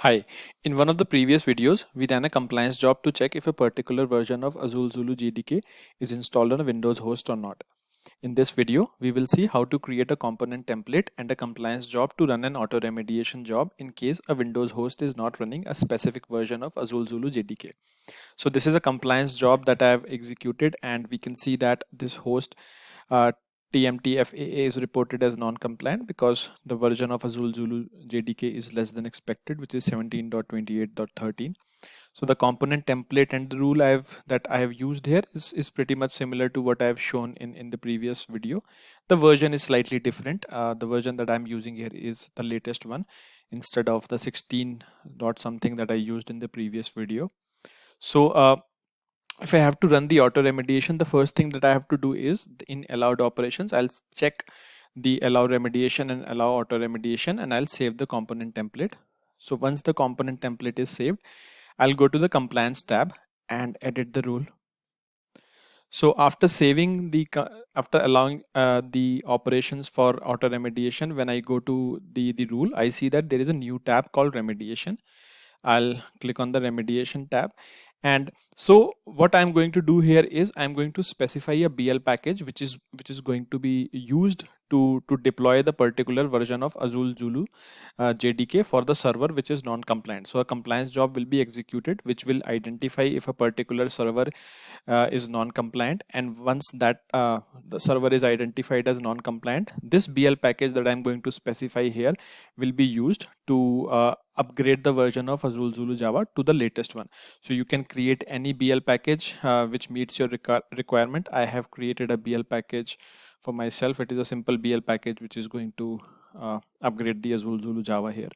Hi, in one of the previous videos, we ran a compliance job to check if a particular version of Azul Zulu JDK is installed on a Windows host or not. In this video, we will see how to create a component template and a compliance job to run an auto remediation job in case a Windows host is not running a specific version of Azul Zulu JDK. So this is a compliance job that I have executed, and we can see that this host uh, TMTFAA is reported as non-compliant because the version of Azul Zulu JDK is less than expected, which is 17.28.13. So the component template and the rule that I have used here is pretty much similar to what I have shown in the previous video. The version is slightly different. The version that I'm using here is the latest one instead of the 16 dot something that I used in the previous video. So if I have to run the auto remediation, the first thing that I have to do is in allowed operations, I'll check the allow remediation and allow auto remediation, and I'll save the component template. So once the component template is saved, I'll go to the compliance tab and edit the rule. So after saving after allowing the operations for auto remediation, when I go to the rule, I see that there is a new tab called remediation. I'll click on the remediation tab. And so what I'm going to do here is I'm going to specify a BL package which is going to be used to deploy the particular version of Azul Zulu JDK for the server which is non-compliant. So a compliance job will be executed which will identify if a particular server is non-compliant, and once that the server is identified as non-compliant, this BL package that I'm going to specify here will be used to upgrade the version of Azul Zulu Java to the latest one. So you can create any BL package which meets your requirement. I have created a BL package for myself. It is a simple BL package which is going to upgrade the Azul Zulu Java here.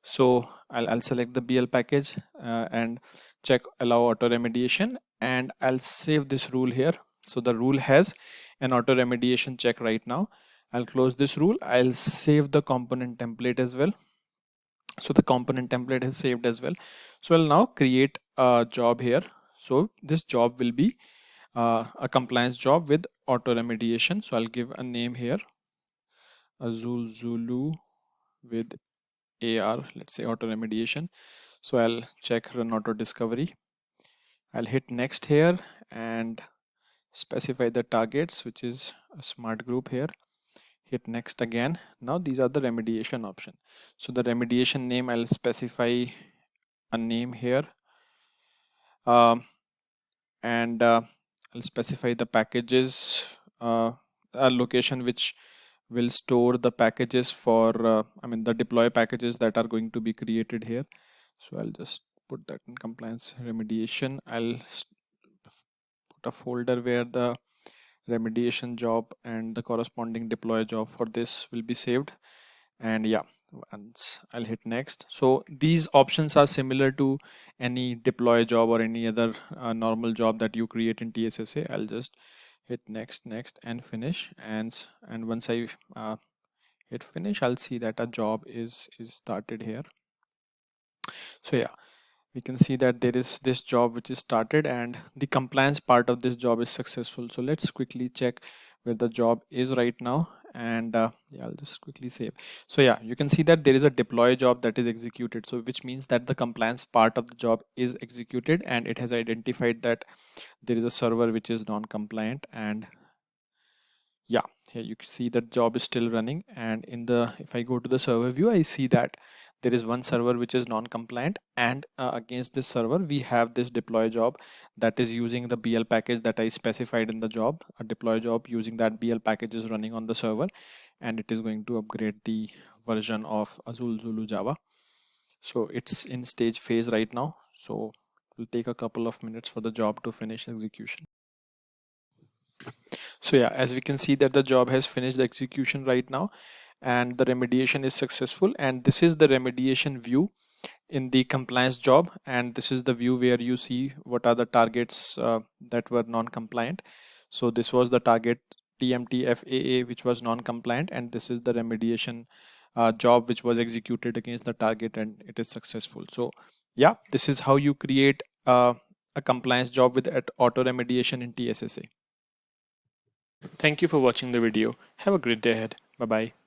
So I'll select the BL package and check allow auto remediation, and I'll save this rule here. So the rule has an auto remediation check right now. I'll close this rule. I'll save the component template as well. So the component template is saved as well. So I'll now create a job here. So this job will be a compliance job with auto remediation. So I'll give a name here, Azul Zulu with AR, let's say auto remediation. So I'll check run auto discovery. I'll hit next here and specify the targets, which is a smart group here. Hit next again. Now these are the remediation option. So the remediation name, I'll specify a name here, and I'll specify the packages, a location which will store the packages for the deploy packages that are going to be created here. So I'll just put that in compliance remediation. I'll put a folder where the remediation job and the corresponding deploy job for this will be saved. And yeah, once I'll hit next. So these options are similar to any deploy job or any other normal job that you create in TSSA. I'll just hit next and finish, and once I hit finish, I'll see that a job is started here. So yeah, we can see that there is this job which is started and the compliance part of this job is successful. So let's quickly check where the job is right now, and yeah, I'll just quickly save. So yeah, you can see that there is a deploy job that is executed, so which means that the compliance part of the job is executed and it has identified that there is a server which is non-compliant. And yeah, here you can see that job is still running, and if I go to the server view, I see that there is one server which is non-compliant, and against this server we have this deploy job that is using the BL package that I specified in the job. A deploy job using that BL package is running on the server, and it is going to upgrade the version of Azul Zulu Java. So it's in stage phase right now, so it will take a couple of minutes for the job to finish execution. So yeah, as we can see that the job has finished the execution right now and the remediation is successful, and this is the remediation view in the compliance job, and this is the view where you see what are the targets that were non-compliant. So this was the target TMTFAA which was non-compliant, and this is the remediation job which was executed against the target and it is successful. So yeah, this is how you create a compliance job with auto remediation in TSSA. Thank you for watching the video. Have a great day ahead. Bye bye.